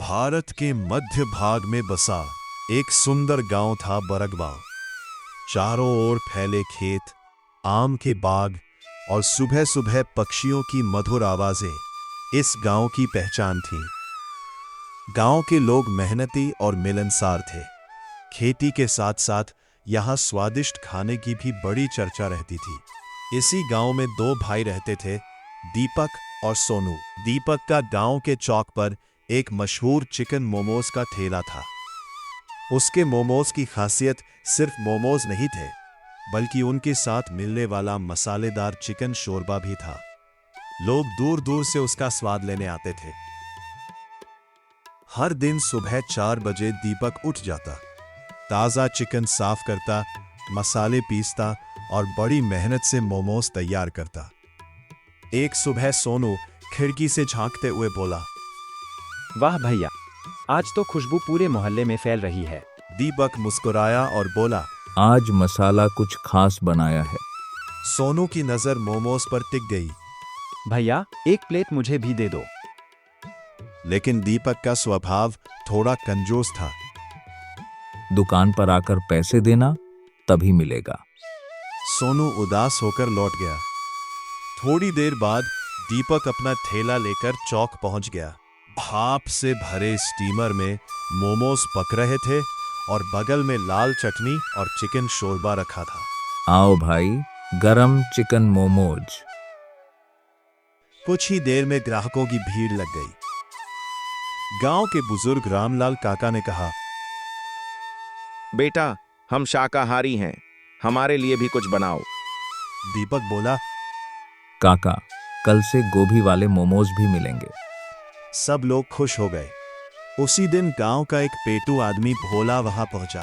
भारत के मध्य भाग में बसा एक सुंदर गांव था बरगवा। चारों ओर फैले खेत, आम के बाग और सुबह सुबह पक्षियों की मधुर आवाजें इस गांव की पहचान थीं। गांव के लोग मेहनती और मिलनसार थे। खेती के साथ साथ यहाँ स्वादिष्ट खाने की भी बड़ी चर्चा रहती थी। इसी गांव में दो भाई रहते थे, दीपक और सोनू। दीपक का गांव के चौक पर एक मशहूर चिकन मोमोज का ठेला था। उसके मोमोज की खासियत सिर्फ मोमोज नहीं थे, बल्कि उनके साथ मिलने वाला मसालेदार चिकन शोरबा भी था। लोग दूर दूर से उसका स्वाद लेने आते थे। हर दिन सुबह 4 बजे दीपक उठ जाता, ताजा चिकन साफ करता, मसाले पीसता और बड़ी मेहनत से मोमोज तैयार करता। एक सुबह सोनू खिड़की से झांकते हुए बोला, वाह भैया, आज तो खुशबू पूरे मोहल्ले में फैल रही है। दीपक मुस्कुराया और बोला, आज मसाला कुछ खास बनाया है। सोनू की नजर मोमोज पर टिक गई। भैया, एक प्लेट मुझे भी दे दो। लेकिन दीपक का स्वभाव थोड़ा कंजूस था। दुकान पर आकर पैसे देना, तभी मिलेगा। सोनू उदास होकर लौट गया। थोड़ी देर बाद दीपक अपना ठेला लेकर चौक पहुंच गया। भाप से भरे स्टीमर में मोमोज पक रहे थे और बगल में लाल चटनी और चिकन शोरबा रखा था। आओ भाई, गरम चिकन मोमोज। कुछ ही देर में ग्राहकों की भीड़ लग गई। गांव के बुजुर्ग रामलाल काका ने कहा, बेटा, हम शाकाहारी हैं, हमारे लिए भी कुछ बनाओ। दीपक बोला, काका, कल से गोभी वाले मोमोज भी मिलेंगे। सब लोग खुश हो गए। उसी दिन गांव का एक पेटू आदमी भोला वहां पहुंचा।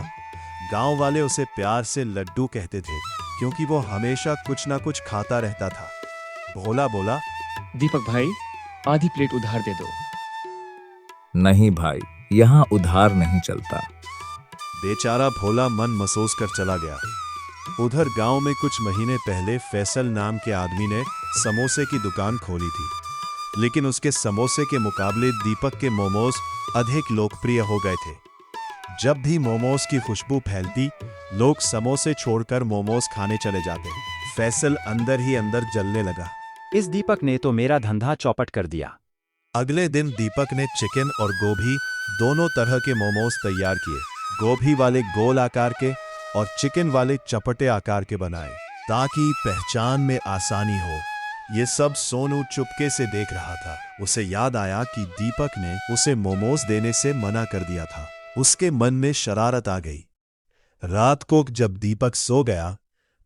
गांव वाले उसे प्यार से लड्डू कहते थे, क्योंकि वो हमेशा कुछ ना कुछ खाता रहता था। भोला बोला, दीपक भाई, आधी प्लेट उधार दे दो। नहीं भाई, यहाँ उधार नहीं चलता। बेचारा भोला मन महसूस कर चला गया। उधर गांव में कुछ महीने पहले फैसल नाम के आदमी ने समोसे की दुकान खोली थी, लेकिन उसके समोसे के मुकाबले दीपक के मोमोज अधिक लोकप्रिय हो गए थे। जब भी मोमोज की खुशबू फैलती, लोग समोसे छोड़कर मोमोज खाने चले जाते। फैसल अंदर ही अंदर जलने लगा। इस दीपक ने तो मेरा धंधा चौपट कर दिया। अगले दिन दीपक ने चिकन और गोभी दोनों तरह के मोमोज तैयार किए। गोभी वाले गोल आकार के और चिकन वाले चपटे आकार के बनाए, ताकि पहचान में आसानी हो। ये सब सोनू चुपके से देख रहा था। उसे याद आया कि दीपक ने उसे मोमोज देने से मना कर दिया था। उसके मन में शरारत आ गई। रात को जब दीपक सो गया,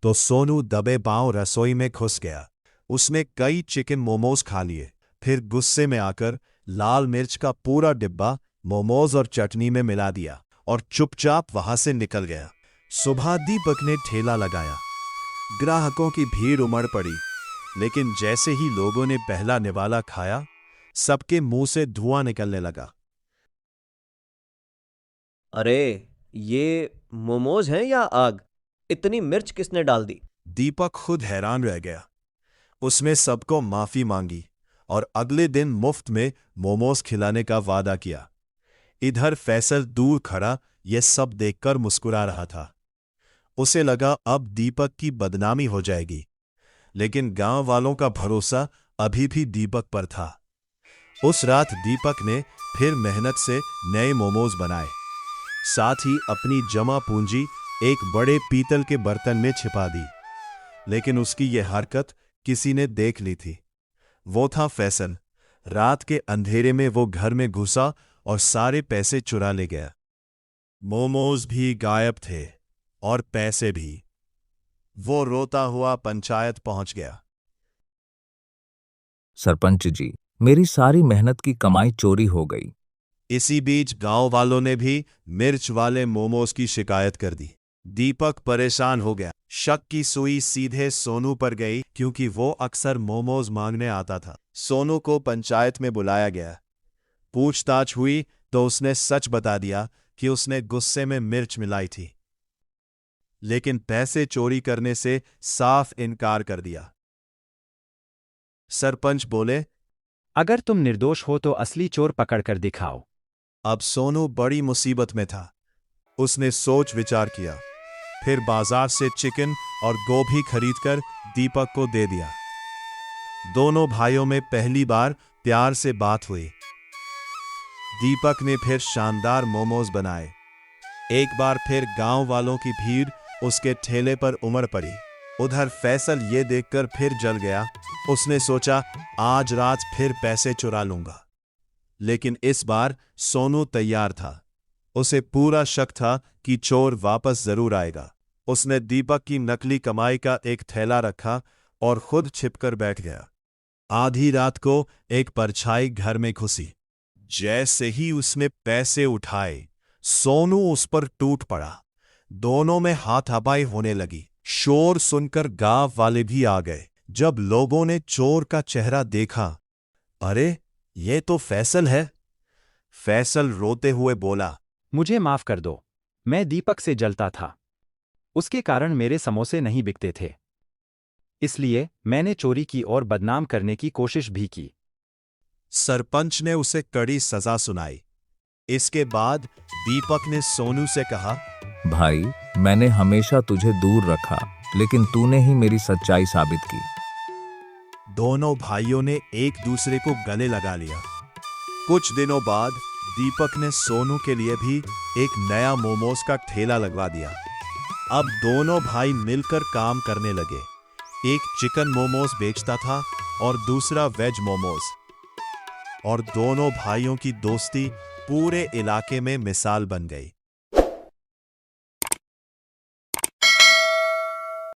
तो सोनू दबे पांव रसोई में घुस गया। उसने कई चिकन मोमोज खा लिए, फिर गुस्से में आकर लाल मिर्च का पूरा डिब्बा मोमोज और चटनी में मिला दिया और चुपचाप वहां से निकल गया। सुबह दीपक ने ठेला लगाया। ग्राहकों की भीड़ उमड़ पड़ी, लेकिन जैसे ही लोगों ने पहला निवाला खाया, सबके मुंह से धुआं निकलने लगा। अरे, ये मोमोज हैं या आग? इतनी मिर्च किसने डाल दी? दीपक खुद हैरान रह गया। उसने सबको माफी मांगी और अगले दिन मुफ्त में मोमोज खिलाने का वादा किया। इधर फैसल दूर खड़ा यह सब देखकर मुस्कुरा रहा था। उसे लगा अब दीपक की बदनामी हो जाएगी, लेकिन गांव वालों का भरोसा अभी भी दीपक पर था। उस रात दीपक ने फिर मेहनत से नए मोमोज बनाए, साथ ही अपनी जमा पूंजी एक बड़े पीतल के बर्तन में छिपा दी। लेकिन उसकी यह हरकत किसी ने देख ली थी। वो था फैसल। रात के अंधेरे में वो घर में घुसा और सारे पैसे चुरा ले गया। मोमोज भी गायब थे और पैसे भी। वो रोता हुआ पंचायत पहुंच गया। सरपंच जी, मेरी सारी मेहनत की कमाई चोरी हो गई। इसी बीच गांव वालों ने भी मिर्च वाले मोमोज की शिकायत कर दी। दीपक परेशान हो गया। शक की सुई सीधे सोनू पर गई, क्योंकि वो अक्सर मोमोज मांगने आता था। सोनू को पंचायत में बुलाया गया। पूछताछ हुई तो उसने सच बता दिया कि उसने गुस्से में मिर्च मिलाई थी, लेकिन पैसे चोरी करने से साफ इनकार कर दिया। सरपंच बोले, अगर तुम निर्दोष हो तो असली चोर पकड़कर दिखाओ। अब सोनू बड़ी मुसीबत में था। उसने सोच विचार किया, फिर बाजार से चिकन और गोभी खरीदकर दीपक को दे दिया। दोनों भाइयों में पहली बार प्यार से बात हुई। दीपक ने फिर शानदार मोमोज बनाए। एक बार फिर गांव वालों की भीड़ उसके ठेले पर उमड़ पड़ी। उधर फैसल ये देखकर फिर जल गया। उसने सोचा, आज रात फिर पैसे चुरा लूंगा। लेकिन इस बार सोनू तैयार था। उसे पूरा शक था कि चोर वापस जरूर आएगा। उसने दीपक की नकली कमाई का एक थैला रखा और खुद छिपकर बैठ गया। आधी रात को एक परछाई घर में घुसी। जैसे ही उसने पैसे उठाए, सोनू उस पर टूट पड़ा। दोनों में हाथापाई होने लगी। शोर सुनकर गांव वाले भी आ गए। जब लोगों ने चोर का चेहरा देखा, अरे ये तो फैसल है। फैसल रोते हुए बोला, मुझे माफ कर दो, मैं दीपक से जलता था। उसके कारण मेरे समोसे नहीं बिकते थे, इसलिए मैंने चोरी की और बदनाम करने की कोशिश भी की। सरपंच ने उसे कड़ी सजा सुनाई। इसके बाद दीपक ने सोनू से कहा, भाई, मैंने हमेशा तुझे दूर रखा, लेकिन तूने ही मेरी सच्चाई साबित की। दोनों भाइयों ने एक दूसरे को गले लगा लिया। कुछ दिनों बाद दीपक ने सोनू के लिए भी एक नया मोमोज का ठेला लगवा दिया। अब दोनों भाई मिलकर काम करने लगे। एक चिकन मोमोज बेचता था और दूसरा वेज मोमोज। और दोनों भाइयों की दोस्ती पूरे इलाके में मिसाल बन गई।